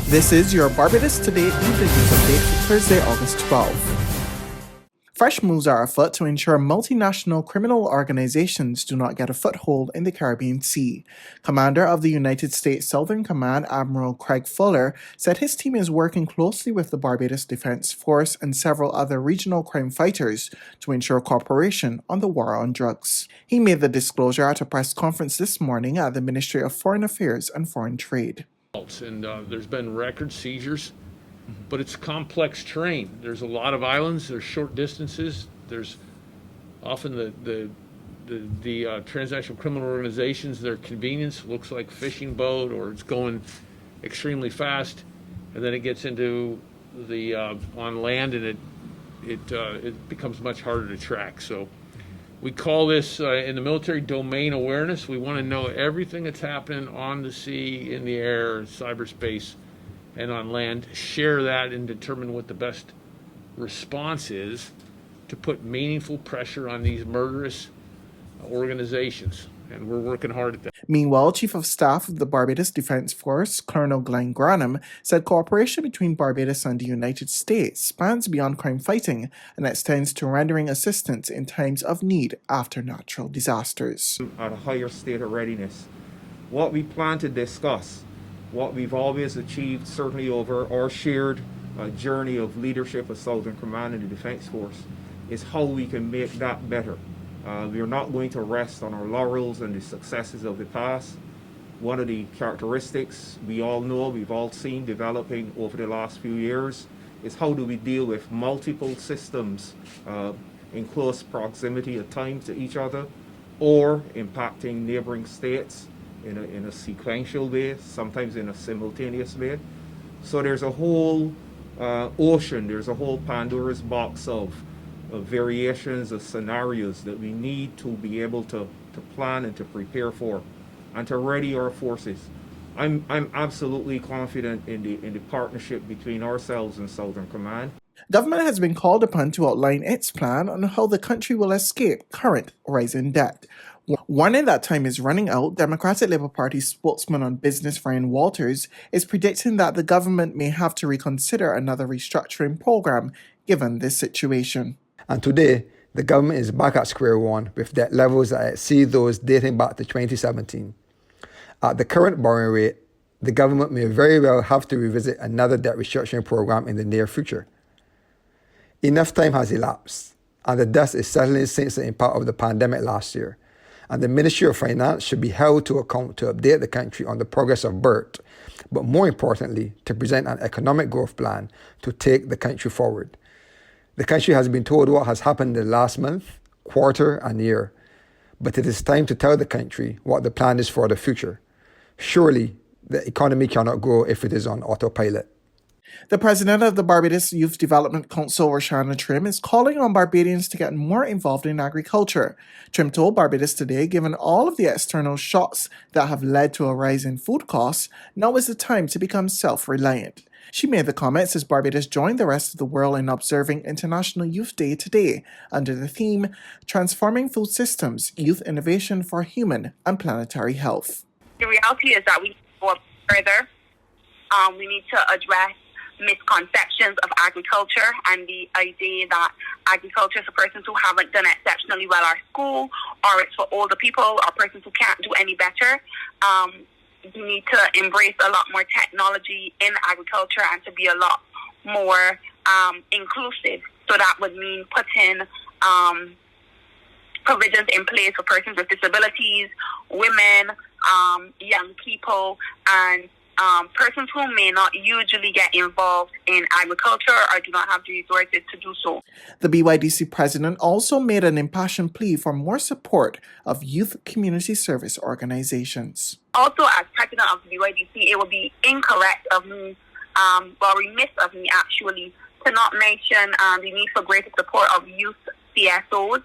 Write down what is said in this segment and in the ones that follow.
This is your Barbados Today evening news update for Thursday, August 12th. Fresh moves are afoot to ensure multinational criminal organizations do not get a foothold in the Caribbean Sea. Commander of the United States Southern Command, Admiral Craig Fuller, said his team is working closely with the Barbados Defense Force and several other regional crime fighters to ensure cooperation on the war on drugs. He made the disclosure at a press conference this morning at the Ministry of Foreign Affairs and Foreign Trade. And there's been record seizures, but it's complex terrain. There's a lot of islands, there's short distances, there's often the transnational criminal organizations, their convenience looks like fishing boat or it's going extremely fast, and then it gets into the on land and it becomes much harder to track. So we call this in the military domain awareness. We want to know everything that's happening on the sea, in the air, cyberspace, and on land. Share that and determine what the best response is to put meaningful pressure on these murderous organizations. And we're working hard at that. Meanwhile, Chief of Staff of the Barbados Defense Force, Colonel Glenn Granham, said cooperation between Barbados and the United States spans beyond crime fighting and extends to rendering assistance in times of need after natural disasters. At a higher state of readiness. What we plan to discuss, what we've always achieved, certainly over our shared journey of leadership of Southern Command and the Defense Force, is how we can make that better. We are not going to rest on our laurels and the successes of the past. One of the characteristics we all know, we've all seen developing over the last few years, is how do we deal with multiple systems in close proximity at times to each other, or impacting neighboring states in a sequential way, sometimes in a simultaneous way. So there's a whole ocean, there's a whole Pandora's box of variations of scenarios that we need to be able to plan and to prepare for and to ready our forces. I'm absolutely confident in the partnership between ourselves and Southern Command. Government has been called upon to outline its plan on how the country will escape current rising debt. Warning that time is running out, Democratic Labour Party spokesman on business Ryan Walters is predicting that the government may have to reconsider another restructuring program given this situation. And today, the government is back at square one with debt levels that exceed those dating back to 2017. At the current borrowing rate, the government may very well have to revisit another debt restructuring program in the near future. Enough time has elapsed, and the dust is settling since the impact of the pandemic last year. And the Ministry of Finance should be held to account to update the country on the progress of BERT, but more importantly, to present an economic growth plan to take the country forward. The country has been told what has happened in the last month, quarter, and year, but it is time to tell the country what the plan is for the future. Surely, the economy cannot grow if it is on autopilot. The president of the Barbados Youth Development Council, Roshana Trim, is calling on Barbadians to get more involved in agriculture. Trim told Barbados Today, given all of the external shocks that have led to a rise in food costs, now is the time to become self-reliant. She made the comments as Barbados joined the rest of the world in observing International Youth Day today under the theme, Transforming Food Systems, Youth Innovation for Human and Planetary Health. The reality is that we need to go further. We need to address misconceptions of agriculture and the idea that agriculture is for persons who haven't done exceptionally well at school, or it's for older people or persons who can't do any better. We need to embrace a lot more technology in agriculture and to be a lot more inclusive. So that would mean putting provisions in place for persons with disabilities, women, young people, and persons who may not usually get involved in agriculture or do not have the resources to do so. The BYDC president also made an impassioned plea for more support of youth community service organizations. Also, as president of the BYDC, it would be incorrect of me, remiss of me actually, to not mention the need for greater support of youth CSOs,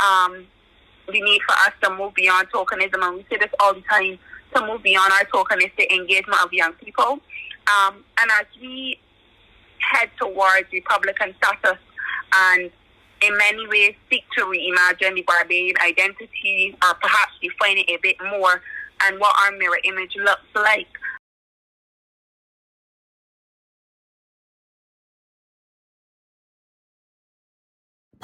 the need for us to move beyond tokenism, and we say this all the time, to move beyond our tokenistic engagement of young people. And as we head towards Republican status and in many ways seek to reimagine the Barbadian identity or perhaps define it a bit more and what our mirror image looks like,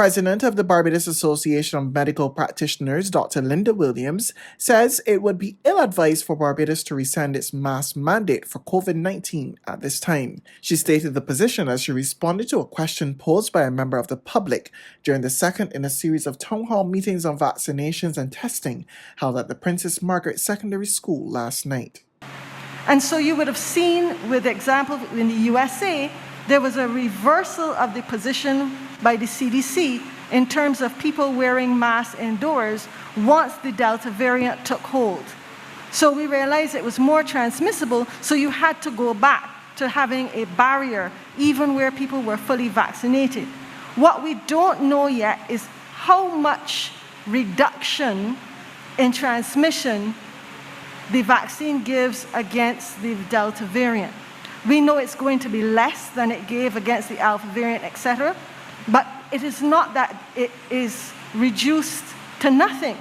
President of the Barbados Association of Medical Practitioners, Dr. Linda Williams, says it would be ill-advised for Barbados to rescind its mask mandate for COVID-19 at this time. She stated the position as she responded to a question posed by a member of the public during the second in a series of town hall meetings on vaccinations and testing held at the Princess Margaret Secondary School last night. And so you would have seen, with example in the USA, there was a reversal of the position by the CDC in terms of people wearing masks indoors once the Delta variant took hold. So we realized it was more transmissible, so you had to go back to having a barrier even where people were fully vaccinated. What we don't know yet is how much reduction in transmission the vaccine gives against the Delta variant. We know it's going to be less than it gave against the Alpha variant, etc., but it is not that it is reduced to nothing.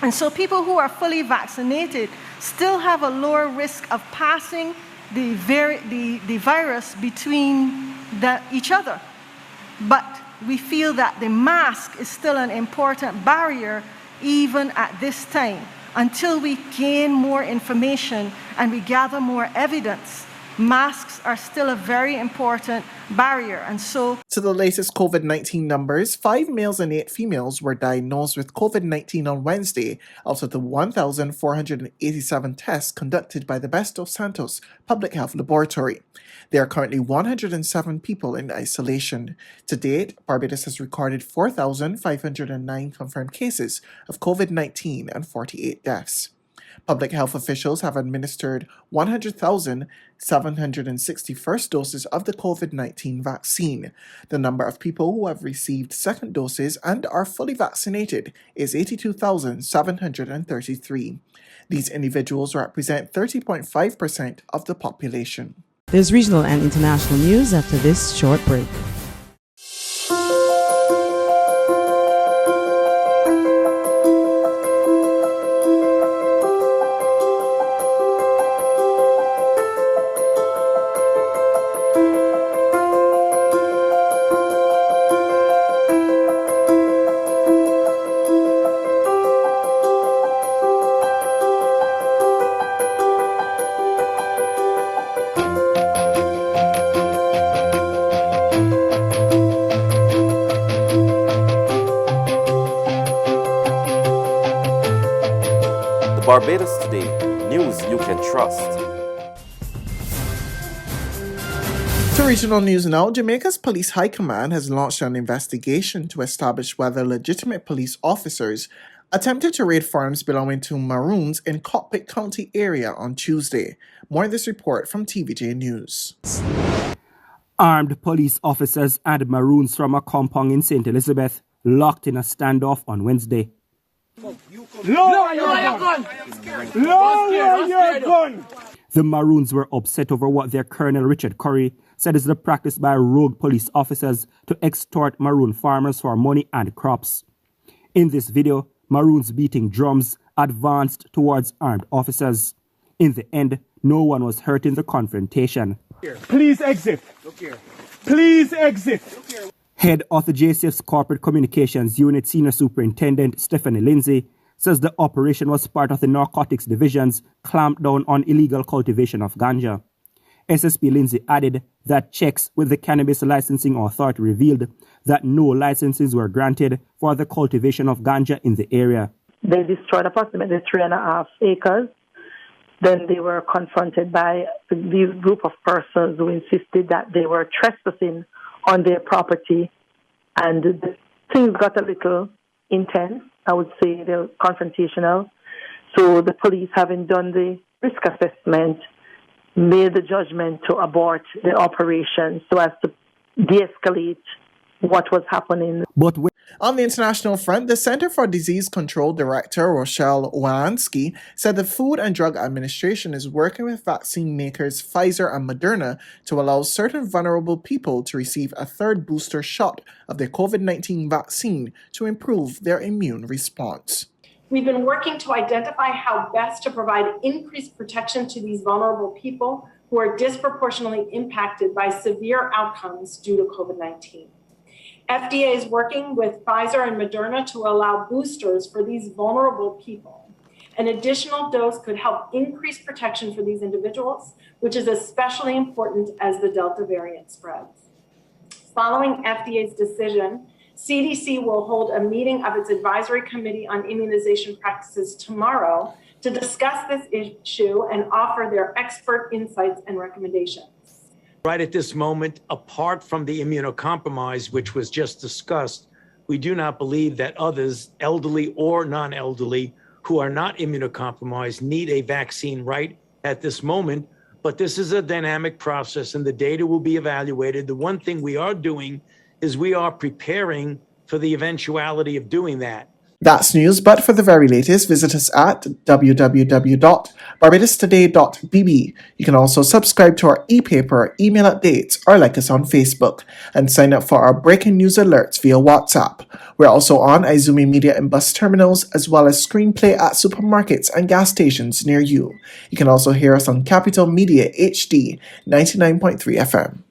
And so people who are fully vaccinated still have a lower risk of passing the virus between each other. But we feel that the mask is still an important barrier even at this time. Until we gain more information and we gather more evidence, masks are still a very important barrier. And so, to the latest COVID-19 numbers, 5 males and 8 females were diagnosed with COVID-19 on Wednesday out of the 1,487 tests conducted by the Barbados Santos Public Health Laboratory. There are currently 107 people in isolation. To date, Barbados has recorded 4,509 confirmed cases of COVID-19 and 48 deaths. Public health officials have administered 100,761 doses of the COVID-19 vaccine. The number of people who have received second doses and are fully vaccinated is 82,733. These individuals represent 30.5% of the population. There's regional and international news after this short break. Barbados Today, news you can trust. To regional news now, Jamaica's Police High Command has launched an investigation to establish whether legitimate police officers attempted to raid farms belonging to Maroons in Cockpit County area on Tuesday. More in this report from TVJ News. Armed police officers and Maroons from a compound in St. Elizabeth locked in a standoff on Wednesday. Lower your gun! Lower your gun! The Maroons were upset over what their Colonel Richard Curry said is the practice by rogue police officers to extort Maroon farmers for money and crops. In this video, Maroons beating drums advanced towards armed officers. In the end, no one was hurt in the confrontation. Please exit. Look here. Please exit. Head of the JCF's Corporate Communications Unit Senior Superintendent Stephanie Lindsay says the operation was part of the Narcotics Division's clampdown on illegal cultivation of ganja. SSP Lindsay added that checks with the Cannabis Licensing Authority revealed that no licenses were granted for the cultivation of ganja in the area. They destroyed approximately 3.5 acres. Then they were confronted by this group of persons who insisted that they were trespassing on their property, and things got a little intense. I would say they're confrontational. So the police, having done the risk assessment, made the judgment to abort the operation so as to de-escalate what was happening. But on the international front, the Center for Disease Control Director Rochelle Walansky said the Food and Drug Administration is working with vaccine makers Pfizer and Moderna to allow certain vulnerable people to receive a third booster shot of their COVID-19 vaccine to improve their immune response. We've been working to identify how best to provide increased protection to these vulnerable people who are disproportionately impacted by severe outcomes due to COVID-19. FDA is working with Pfizer and Moderna to allow boosters for these vulnerable people. An additional dose could help increase protection for these individuals, which is especially important as the Delta variant spreads. Following FDA's decision, CDC will hold a meeting of its Advisory Committee on Immunization Practices tomorrow to discuss this issue and offer their expert insights and recommendations. Right at this moment, apart from the immunocompromised, which was just discussed, we do not believe that others, elderly or non-elderly, who are not immunocompromised need a vaccine right at this moment. But this is a dynamic process and the data will be evaluated. The one thing we are doing is we are preparing for the eventuality of doing that. That's news, but for the very latest, visit us at www.barbadostoday.bb. You can also subscribe to our e-paper, email updates, or like us on Facebook, and sign up for our breaking news alerts via WhatsApp. We're also on Izumi Media and bus terminals, as well as screenplay at supermarkets and gas stations near you. You can also hear us on Capital Media HD 99.3 FM.